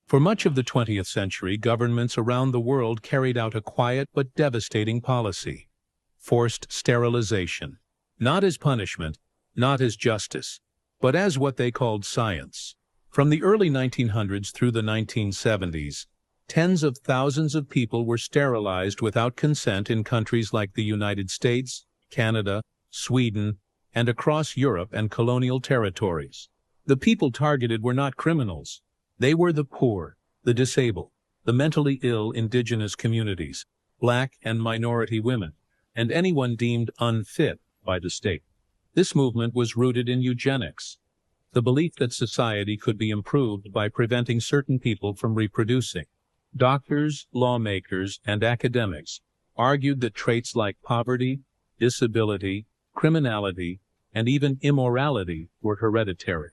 For much of the 20th century, governments around the world carried out a quiet but devastating policy: forced sterilization. Not as punishment, not as justice, but as what they called science. From the early 1900s through the 1970s, tens of thousands of people were sterilized without consent in countries like the United States, Canada, Sweden, and across Europe and colonial territories. The people targeted were not criminals. They were the poor, the disabled, the mentally ill Indigenous communities, Black and minority women, and anyone deemed unfit by the state. This movement was rooted in eugenics, the belief that society could be improved by preventing certain people from reproducing. Doctors, lawmakers, and academics argued that traits like poverty, disability, criminality, and even immorality were hereditary.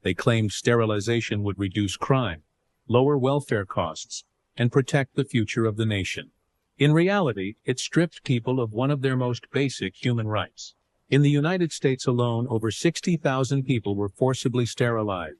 They claimed sterilization would reduce crime, lower welfare costs, and protect the future of the nation. In reality, it stripped people of one of their most basic human rights. In the United States alone, over 60,000 people were forcibly sterilized.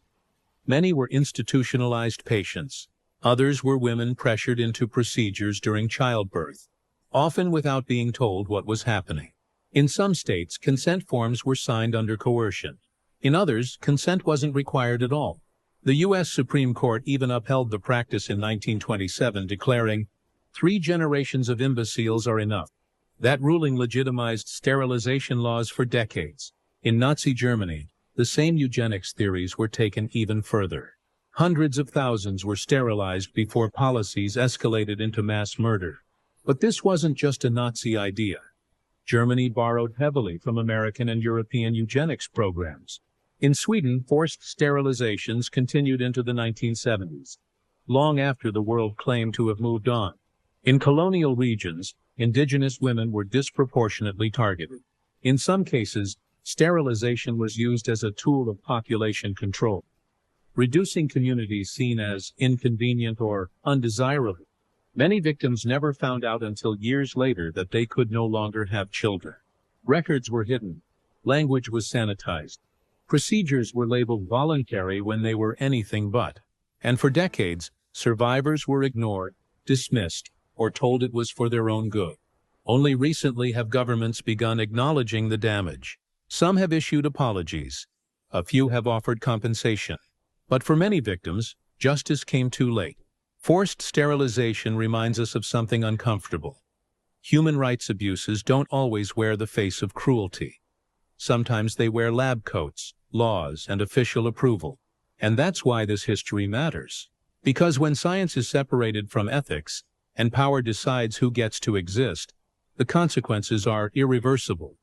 Many were institutionalized patients. Others were women pressured into procedures during childbirth, often without being told what was happening. In some states, consent forms were signed under coercion. In others, consent wasn't required at all. The U.S. Supreme Court even upheld the practice in 1927, declaring, "3 generations of imbeciles are enough." That ruling legitimized sterilization laws for decades. In Nazi Germany, the same eugenics theories were taken even further. Hundreds of thousands were sterilized before policies escalated into mass murder. But this wasn't just a Nazi idea. Germany borrowed heavily from American and European eugenics programs. In Sweden, forced sterilizations continued into the 1970s, long after the world claimed to have moved on. In colonial regions, Indigenous women were disproportionately targeted. In some cases, sterilization was used as a tool of population control, reducing communities seen as inconvenient or undesirable. Many victims never found out until years later that they could no longer have children. Records were hidden. Language was sanitized. Procedures were labeled voluntary when they were anything but. And for decades, survivors were ignored, dismissed, or told it was for their own good. Only recently have governments begun acknowledging the damage. Some have issued apologies. A few have offered compensation. But for many victims, justice came too late. Forced sterilization reminds us of something uncomfortable. Human rights abuses don't always wear the face of cruelty. Sometimes they wear lab coats, laws, and official approval. And that's why this history matters. Because when science is separated from ethics, and power decides who gets to exist, the consequences are irreversible.